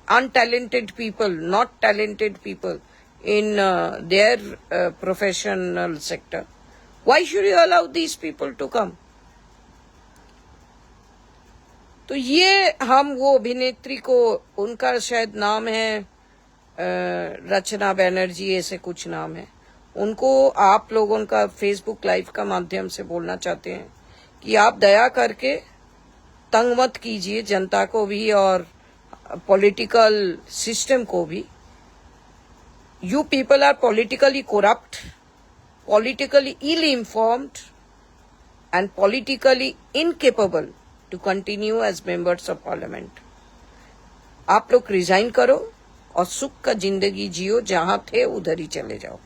untalented people, not talented people in their professional sector. Why should you allow these people to come? तो ये हम वो अभिनेत्री को, उनका शायद नाम है रचना बनर्जी, ऐसे कुछ नाम है, उनको आप लोगों का फेसबुक लाइव का माध्यम से बोलना चाहते हैं कि आप दया करके तंग मत कीजिए जनता को भी और पॉलिटिकल सिस्टम को भी। You people are politically corrupt, politically ill informed, and politically incapable to continue as members of parliament. आप लोग रिजाइन करो और सुख का जिंदगी जियो, जहां थे उधर ही चले जाओ।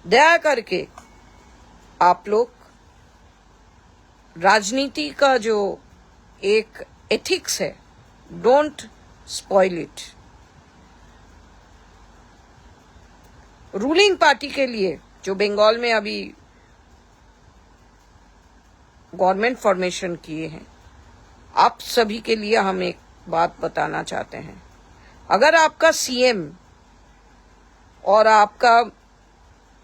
दया करके आप लोग राजनीति का जो एक एथिक्स है, don't spoil it. Ruling party के लिए जो बंगाल में अभी गवर्नमेंट फॉर्मेशन किए हैं, आप सभी के लिए हम एक बात बताना चाहते हैं। अगर आपका सीएम और आपका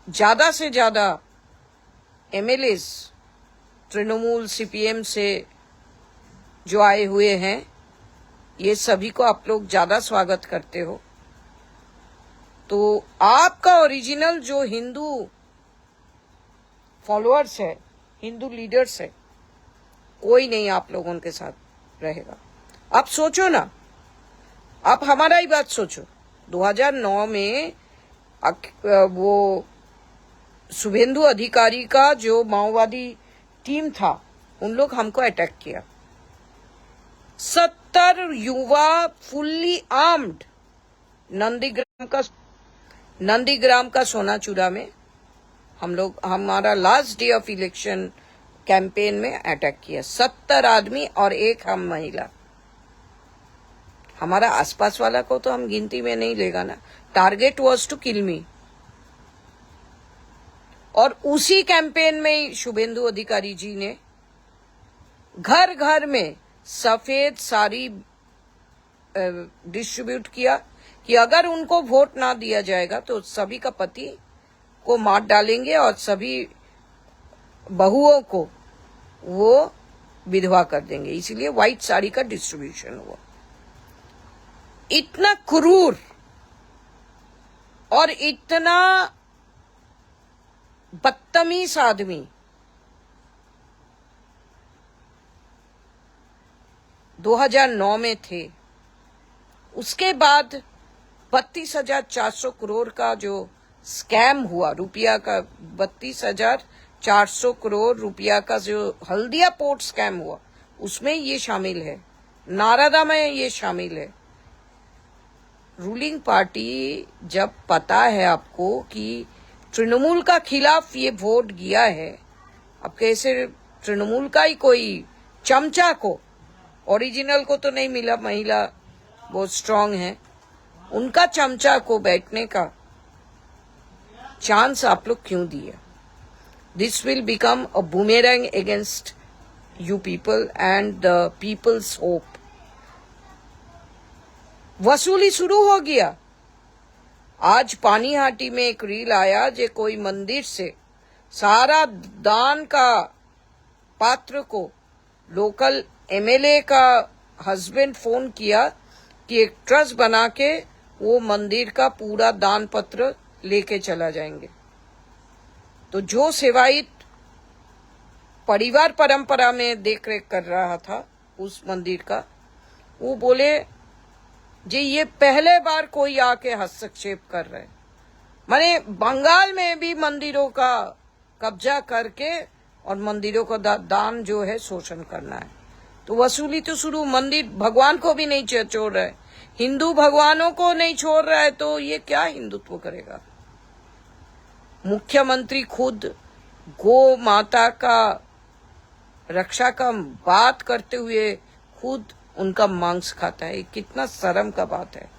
ज्यादा से ज्यादा एमएलएस तृणमूल सीपीएम से जो आए हुए हैं, ये सभी को आप लोग ज्यादा स्वागत करते हो, तो आपका ओरिजिनल जो हिंदू फॉलोअर्स है, हिंदू लीडर्स है, कोई नहीं आप लोगों के साथ रहेगा। आप सोचो ना, आप हमारा ही बात सोचो। 2009 में वो शुभेंदु अधिकारी का जो माओवादी टीम था, उन लोग हमको अटैक किया। 70 युवा फुल्ली आर्म्ड नंदीग्राम का सोनाचूरा में हम लोग, हमारा last day of election campaign में अटैक किया। 70 आदमी और एक हम महिला। हमारा आसपास वाला को तो हम गिनती में नहीं लेगा ना। टारगेट वाज टू किल मी। और उसी कैंपेन में ही शुभेंदु अधिकारी जी ने घर घर में सफेद साड़ी डिस्ट्रीब्यूट किया कि अगर उनको वोट ना दिया जाएगा तो सभी का पति को मार डालेंगे और सभी बहुओं को वो विधवा कर देंगे। इसीलिए व्हाइट साड़ी का डिस्ट्रीब्यूशन हुआ। इतना क्रूर और इतना बदतमीज आदमी 2009 में थे। उसके बाद 32,400 करोड़ का जो स्कैम हुआ, रुपया का 32,400 करोड़ रुपया का जो हल्दिया पोर्ट स्कैम हुआ, उसमें ये शामिल है। नारदा में ये शामिल है। रूलिंग पार्टी जब पता है आपको कि तृणमूल का खिलाफ ये वोट गया है, अब कैसे तृणमूल का ही कोई चमचा को, ओरिजिनल को तो नहीं मिला, महिला बहुत स्ट्रांग है, उनका चमचा को बैठने का चांस आप लोग क्यों दिए? This will become a boomerang against you people and the people's hope. वसूली शुरू हो गया। आज पानीहाटी में एक रील आया जे कोई मंदिर से सारा दान का पात्र को लोकल एमएलए का हस्बैंड फोन किया कि एक ट्रस्ट बना के वो मंदिर का पूरा दान पत्र लेके चला जाएंगे। तो जो सेवायत परिवार परंपरा में देखरेख कर रहा था उस मंदिर का, वो बोले जी ये पहले बार कोई आके हस्तक्षेप कर रहे। माने बंगाल में भी मंदिरों का कब्जा करके और मंदिरों का दान जो है शोषण करना है। तो वसूली तो शुरू। मंदिर भगवान को भी नहीं छोड़ रहा है, हिंदू भगवानों को नहीं छोड़ रहा है, तो ये क्या हिंदुत्व करेगा? मुख्यमंत्री खुद गो माता का रक्षा का बात करते हुए खुद उनका मांस खाता है। कितना शर्म का बात है।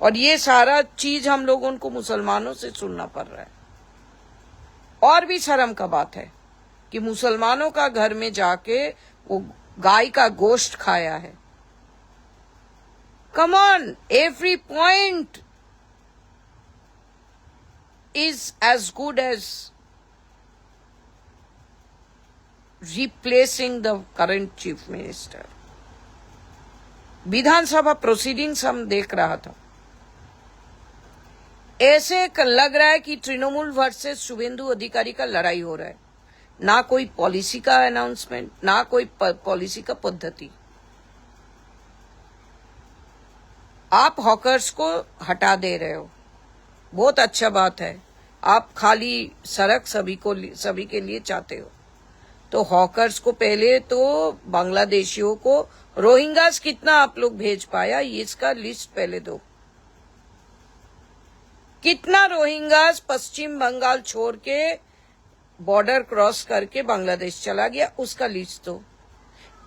और ये सारा चीज हम लोगों को मुसलमानों से सुनना पड़ रहा है। और भी शर्म का बात है कि मुसलमानों का घर में जाके वो गाय का गोश्त खाया है। Come on, every point is as good as replacing the current chief minister. विधानसभा प्रोसीडिंग्स हम देख रहा था, ऐसे लग रहा है कि तृणमूल वर्सेस शुभेंदु अधिकारी का लड़ाई हो रहा है। ना कोई पॉलिसी का अनाउंसमेंट, ना कोई पॉलिसी का पद्धति। आप हॉकर्स को हटा दे रहे हो, बहुत अच्छा बात है। आप खाली सड़क सभी के लिए चाहते हो, तो हॉकर्स को पहले तो बांग्लादेशियों को रोहिंग्यास कितना आप लोग भेज पाया, इसका लिस्ट पहले दो। कितना रोहिंग्यास पश्चिम बंगाल छोड़ के बॉर्डर क्रॉस करके बांग्लादेश चला गया, उसका लिस्ट दो।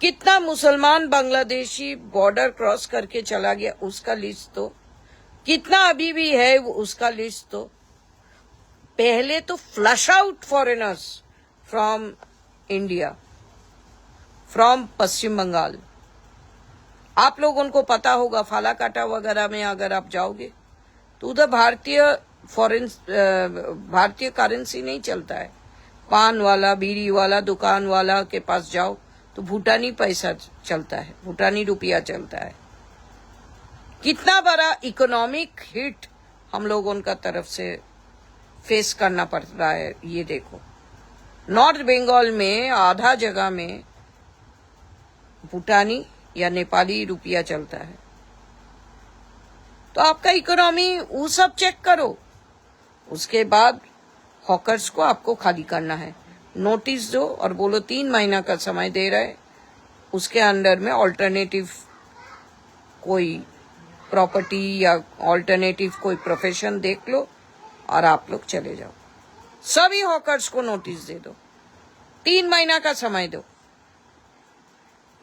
कितना मुसलमान बांग्लादेशी बॉर्डर क्रॉस करके चला गया, उसका लिस्ट दो। कितना अभी भी है, उसका लिस्ट दो। पहले तो flush out foreigners from India, from Paschim Bangal. आप लोगों को पता होगा फालाकाटा वगैरह में अगर आप जाओगे तो उधर भारतीय करेंसी नहीं चलता है। पान वाला, बीड़ी वाला, दुकान वाला के पास जाओ तो भूटानी पैसा चलता है, भूटानी रुपया चलता है। कितना बड़ा इकोनॉमिक हिट हम लोगों का तरफ से फेस करना पड़ रहा है, ये देखो। नॉर्थ बंगाल में आधा जगह में भूटानी या नेपाली रुपया चलता है। तो आपका इकोनॉमी वो सब चेक करो। उसके बाद हॉकर्स को आपको खाली करना है। नोटिस दो और बोलो 3 महीना का समय दे रहे, उसके अंडर में ऑल्टरनेटिव कोई प्रॉपर्टी या ऑल्टरनेटिव कोई प्रोफेशन देख लो और आप लोग चले जाओ। सभी हॉकर्स को नोटिस दे दो, 3 महीना का समय दो।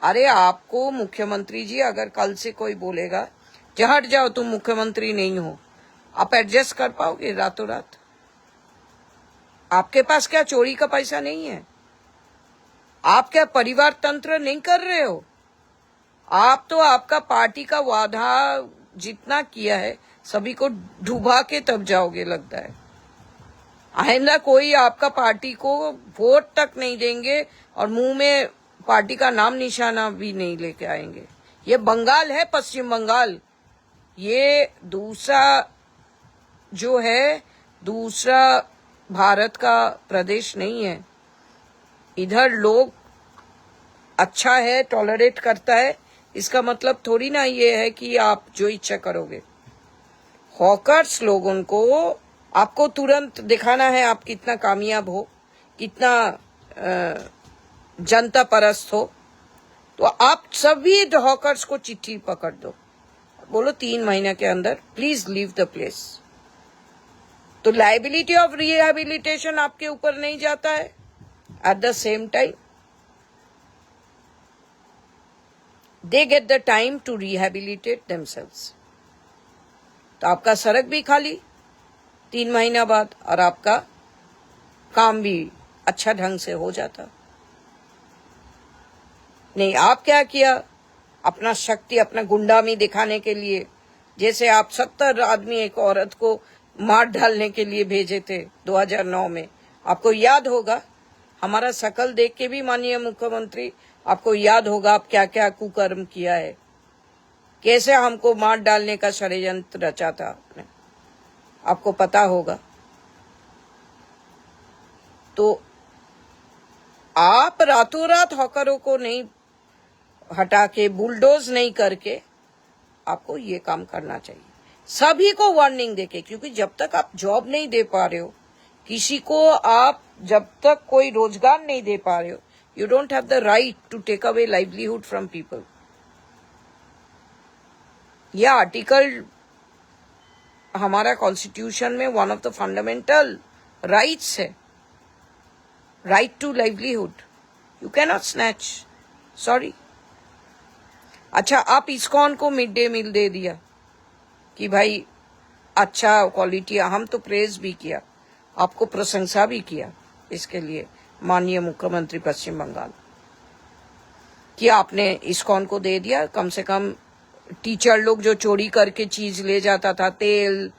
अरे आपको मुख्यमंत्री जी अगर कल से कोई बोलेगा कि हट जाओ तुम मुख्यमंत्री नहीं हो, आप एडजस्ट कर पाओगे रातों रात? आपके पास क्या चोरी का पैसा नहीं है? आप क्या परिवार तंत्र नहीं कर रहे हो? आप तो आपका पार्टी का वादा जितना किया है सभी को डुबा के तब जाओगे लगता है। आइंदा कोई आपका पार्टी को वोट तक नहीं देंगे और मुंह में पार्टी का नाम निशाना भी नहीं लेके आएंगे। ये बंगाल है, पश्चिम बंगाल। ये दूसरा जो है, दूसरा भारत का प्रदेश नहीं है। इधर लोग अच्छा है, टॉलरेट करता है, इसका मतलब थोड़ी ना ये है कि आप जो इच्छा करोगे। हॉकर्स लोगों को आपको तुरंत दिखाना है आप कितना कामयाब हो, कितना जनता परस्त हो। तो आप सभी हॉकर्स को चिट्ठी पकड़ दो, बोलो 3 महीने के अंदर प्लीज लीव द प्लेस। तो लाइबिलिटी ऑफ रिहेबिलिटेशन आपके ऊपर नहीं जाता है। At the same time they get the time to rehabilitate themselves. तो आपका सड़क भी खाली 3 महीना बाद और आपका काम भी अच्छा ढंग से हो जाता। नहीं, आप क्या किया, अपना शक्ति, अपना गुंडामी दिखाने के लिए, जैसे आप 70 आदमी एक औरत को मार डालने के लिए भेजे थे 2009 में। आपको याद होगा, हमारा शकल देख के भी माननीय मुख्यमंत्री आपको याद होगा आप क्या क्या कुकर्म किया है, कैसे हमको मार डालने का षड्यंत्र रचा था आपने, आपको पता होगा। तो आप रातों रात हॉकरों को नहीं हटा के, बुलडोज नहीं करके आपको ये काम करना चाहिए। सभी को वार्निंग देके, क्योंकि जब तक आप जॉब नहीं दे पा रहे हो किसी को, आप जब तक कोई रोजगार नहीं दे पा रहे हो, you don't have the right to take away livelihood from people. यह आर्टिकल हमारा कॉन्स्टिट्यूशन में one of the fundamental rights है, right to livelihood. You can not snatch, sorry. अच्छा, आप इस्कॉन को मिड डे मील दे दिया कि भाई अच्छा क्वालिटी, हम तो प्रेज भी किया, आपको प्रशंसा भी किया इसके लिए माननीय मुख्यमंत्री पश्चिम बंगाल, कि आपने इस्कॉन को दे दिया। कम से कम टीचर लोग जो चोरी करके चीज ले जाता था, तेल,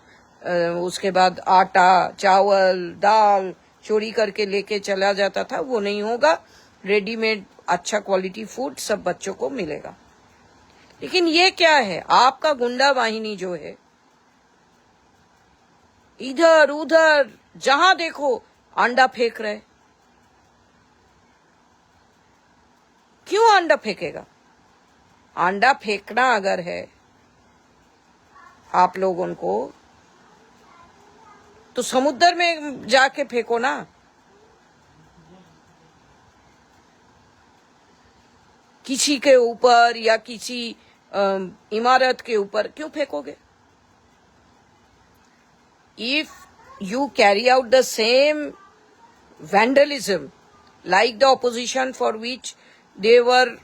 उसके बाद आटा, चावल, दाल चोरी करके लेके चला जाता था, वो नहीं होगा। रेडीमेड अच्छा क्वालिटी फूड सब बच्चों को मिलेगा। लेकिन ये क्या है, आपका गुंडा वाहिनी जो है, इधर उधर जहां देखो अंडा फेंक रहे। क्यों अंडा फेंकेगा? अंडा फेंकना अगर है आप लोगों को, तो समुद्र में जाके फेंको ना। किसी के ऊपर या किसी इमारत के ऊपर क्यों फेंकोगे? If you carry out the same vandalism like the opposition for which they were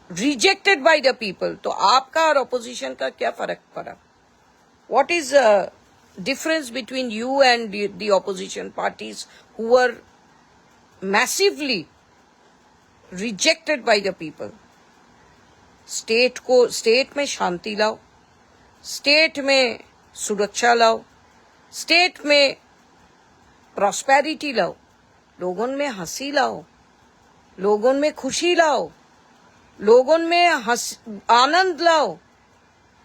rejected by the people, तो आपका और opposition का क्या फर्क पड़ा? What is the difference between you and the opposition parties who were massively rejected by the people? State में शांति लाओ, state में सुरक्षा लाओ, स्टेट में प्रॉस्पेरिटी लाओ, लोगों में हंसी लाओ, लोगों में खुशी लाओ, लोगों में आनंद लाओ।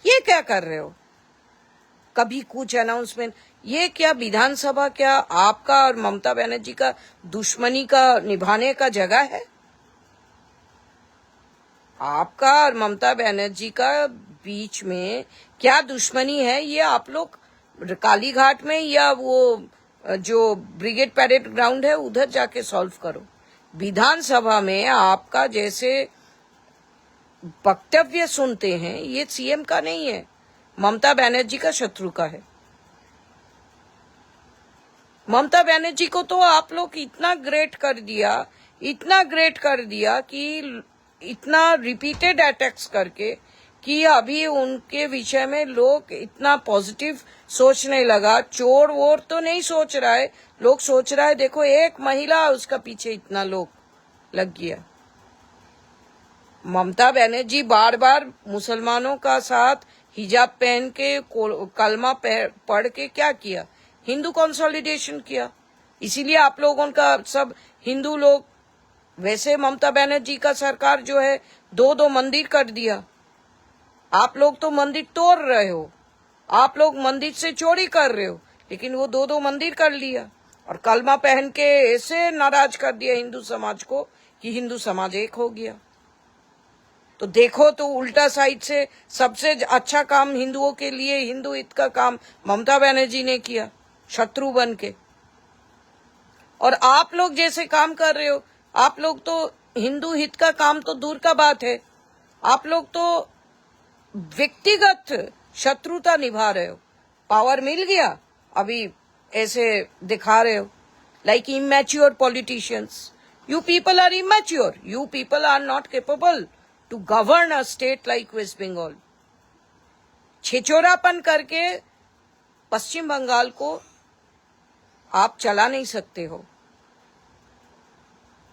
ये क्या कर रहे हो? कभी कुछ अनाउंसमेंट, ये क्या विधानसभा क्या आपका और ममता बनर्जी का दुश्मनी का निभाने का जगह है? आपका और ममता बनर्जी का बीच में क्या दुश्मनी है, ये आप लोग कालीघाट में या वो जो ब्रिगेड पैरेड ग्राउंड है उधर जाके सॉल्व करो। विधानसभा में आपका जैसे वक्तव्य सुनते हैं ये सीएम का नहीं है, ममता बनर्जी का शत्रु का है। ममता बनर्जी को तो आप लोग इतना ग्रेट कर दिया कि इतना रिपीटेड अटैक्स करके कि अभी उनके विषय में लोग इतना पॉजिटिव सोचने लगा। चोर वोर तो नहीं सोच रहा है, लोग सोच रहा है देखो एक महिला उसका पीछे इतना लोग लग गया। ममता बनर्जी बार बार मुसलमानों का साथ हिजाब पहन के कलमा पढ़ के क्या किया? हिंदू कंसोलिडेशन किया। इसीलिए आप लोगों का सब हिंदू लोग, वैसे ममता बनर्जी का सरकार जो है 2-2 मंदिर कर दिया। आप लोग तो मंदिर तोड़ रहे हो, आप लोग मंदिर से चोरी कर रहे हो, लेकिन वो 2-2 मंदिर कर लिया और कलमा पहन के ऐसे नाराज कर दिया हिंदू समाज को कि हिंदू समाज एक हो गया। तो देखो तो उल्टा साइड से सबसे अच्छा काम हिंदुओं के लिए, हिंदू हित का काम ममता बनर्जी ने किया शत्रु बन के। और आप लोग जैसे काम कर रहे हो, आप लोग तो हिंदू हित का काम तो दूर का बात है, आप लोग तो व्यक्तिगत शत्रुता निभा रहे हो। पावर मिल गया अभी ऐसे दिखा रहे हो like immature politicians. You people are immature, you people are not capable to govern a state like West Bengal. छिछोरापन करके पश्चिम बंगाल को आप चला नहीं सकते हो।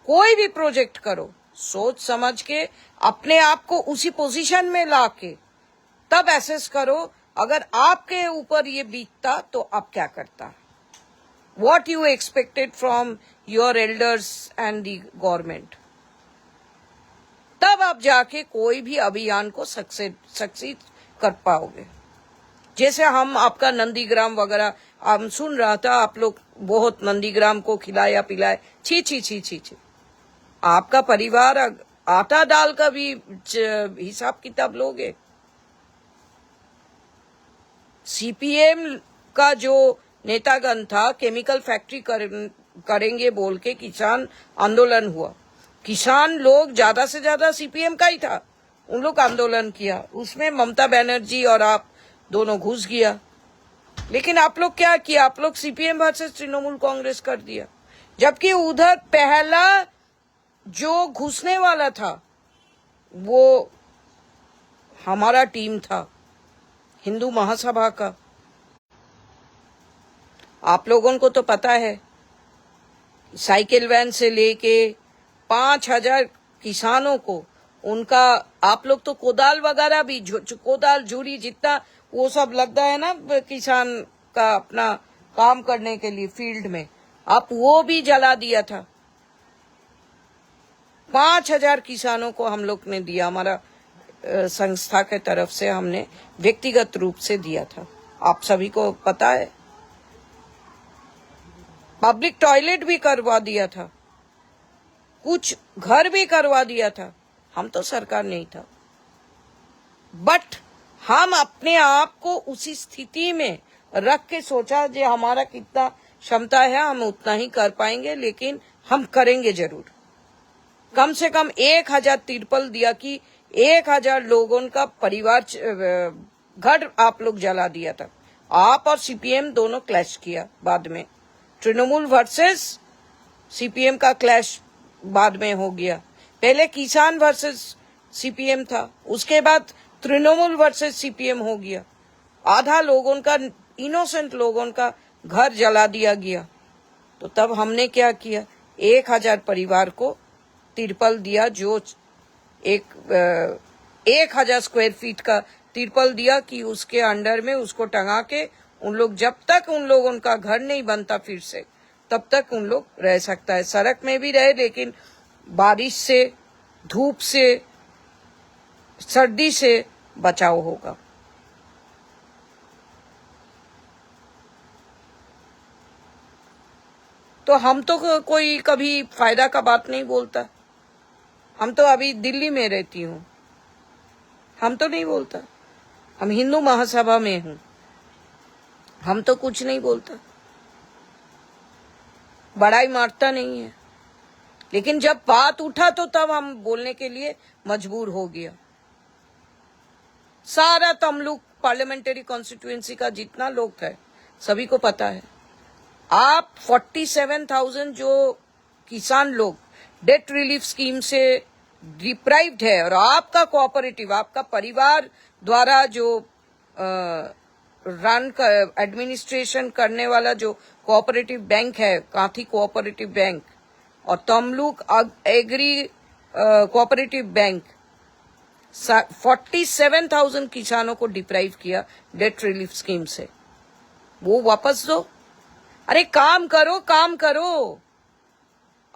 कोई भी प्रोजेक्ट करो सोच समझ के, अपने आप को उसी पोजीशन में लाके तब एसेस करो। अगर आपके ऊपर ये बीतता तो आप क्या करता? What you expected from your elders and the government? तब आप जाके कोई भी अभियान को सक्सेस कर पाओगे। जैसे हम आपका नंदीग्राम वगैरह हम सुन रहा था, आप लोग बहुत नंदीग्राम को खिलाया पिलाया, छी छी छी छी छी। आपका परिवार आटा दाल का भी हिसाब किताब लोगे। सीपीएम का जो नेतागण था, केमिकल फैक्ट्री करेंगे बोल के किसान आंदोलन हुआ। किसान लोग ज्यादा से ज्यादा सीपीएम का ही था, उन लोग आंदोलन किया, उसमें ममता बनर्जी और आप दोनों घुस गया। लेकिन आप लोग क्या किया? आप लोग सीपीएम वर्सेस तृणमूल कांग्रेस कर दिया, जबकि उधर पहला जो घुसने वाला था वो हमारा टीम था, हिंदू महासभा का। आप लोगों को तो पता है, साइकिल वैन से लेके 5,000 किसानों को उनका, आप लोग तो कोदाल वगैरह भी, कोदाल झूरी जितना वो सब लगता है ना किसान का अपना काम करने के लिए फील्ड में, आप वो भी जला दिया था। 5,000 किसानों को हम लोग ने दिया, हमारा संस्था के तरफ से हमने व्यक्तिगत रूप से दिया था, आप सभी को पता है। पब्लिक टॉयलेट भी करवा दिया था, कुछ घर भी करवा दिया था। हम तो सरकार नहीं था, बट हम अपने आप को उसी स्थिति में रख के सोचा जो हमारा कितना क्षमता है हम उतना ही कर पाएंगे, लेकिन हम करेंगे जरूर। कम से कम 1000 तिरपल दिया कि 1000 लोगों का परिवार घर आप लोग जला दिया था। आप और सीपीएम दोनों क्लैश किया बाद में। तृणमूल वर्सेस सीपीएम का क्लैश बाद में हो गया। पहले किसान वर्सेस सीपीएम था, उसके बाद तृणमूल वर्सेस सीपीएम हो गया। आधा लोगों का, इनोसेंट लोगों का घर जला दिया गया। तो तब हमने क्या किया, 1000 परिवार को तिरपल दिया, जो 1000 स्क्वायर फीट का तिरपल दिया कि उसके अंडर में उसको टंगा के उन लोग, जब तक उन लोगों का घर नहीं बनता फिर से, तब तक उन लोग रह सकता है। सड़क में भी रहे, लेकिन बारिश से, धूप से, सर्दी से बचाव होगा। तो हम तो कोई कभी फायदा का बात नहीं बोलता। हम तो अभी दिल्ली में रहती हूँ, हम तो नहीं बोलता। हम हिंदू महासभा में हूँ, हम तो कुछ नहीं बोलता, बड़ाई मारता नहीं है। लेकिन जब बात उठा तो तब हम बोलने के लिए मजबूर हो गया। सारा तमलुक पार्लियामेंट्री कॉन्स्टिट्यूएंसी का जितना लोग थे सभी को पता है। आप 47,000 जो किसान लोग डेट रिलीफ स्कीम से डिप्राइव्ड है, और आपका कोऑपरेटिव, आपका परिवार द्वारा जो रन एडमिनिस्ट्रेशन करने वाला जो कोऑपरेटिव बैंक है, कांथी कोऑपरेटिव बैंक और तमलुक एग्री कोऑपरेटिव बैंक, 47,000 किसानों को डिप्राइव किया डेट रिलीफ स्कीम से। वो वापस दो। अरे काम करो, काम करो।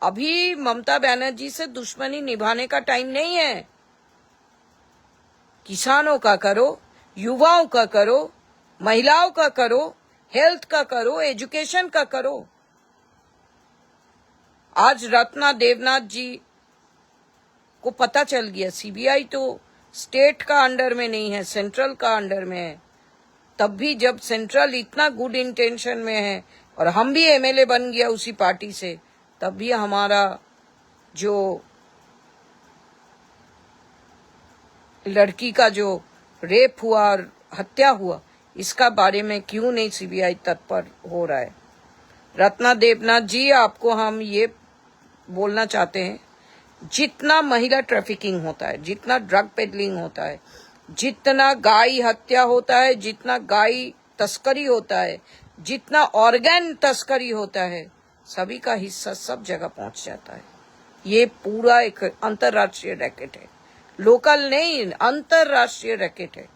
अभी ममता बनर्जी से दुश्मनी निभाने का टाइम नहीं है। किसानों का करो, युवाओं का करो, महिलाओं का करो, हेल्थ का करो, एजुकेशन का करो। आज रत्ना देवनाथ जी को पता चल गया, सीबीआई तो स्टेट का अंडर में नहीं है, सेंट्रल का अंडर में है। तब भी जब सेंट्रल इतना गुड इंटेंशन में है और हम भी एमएलए बन गया उसी पार्टी से, तब भी हमारा जो लड़की का जो रेप हुआ और हत्या हुआ, इसका बारे में क्यों नहीं सीबीआई तत्पर हो रहा है। रत्ना देवनाथ जी, आपको हम ये बोलना चाहते हैं, जितना महिला ट्रैफिकिंग होता है, जितना ड्रग पेडलिंग होता है, जितना गाय हत्या होता है, जितना गाय तस्करी होता है, जितना ऑर्गन तस्करी होता है, सभी का हिस्सा सब जगह पहुंच जाता है। ये पूरा एक अंतर्राष्ट्रीय रैकेट है, लोकल नहीं, अंतर्राष्ट्रीय रैकेट है।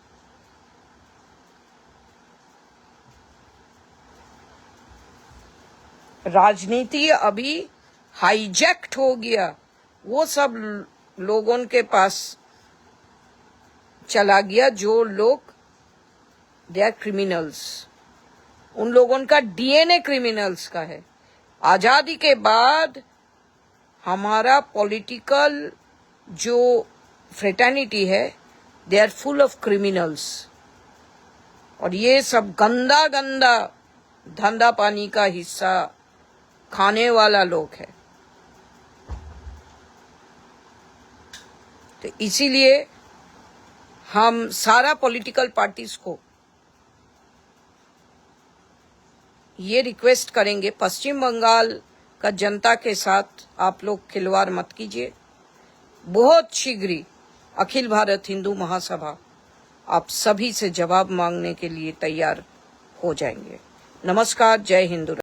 राजनीति अभी हाईजैक्ट हो गया, वो सब लोगों के पास चला गया जो लोग दे आर क्रिमिनल्स। उन लोगों का डीएनए क्रिमिनल्स का है। आजादी के बाद हमारा पॉलिटिकल जो फ्रेटर्निटी है, they are full of criminals. और ये सब गंदा गंदा धंधा पानी का हिस्सा खाने वाला लोग है। तो इसीलिए हम सारा पॉलिटिकल पार्टीज को ये रिक्वेस्ट करेंगे, पश्चिम बंगाल का जनता के साथ आप लोग खिलवाड़ मत कीजिए। बहुत शीघ्र ही अखिल भारत हिंदू महासभा आप सभी से जवाब मांगने के लिए तैयार हो जाएंगे। नमस्कार, जय हिंद।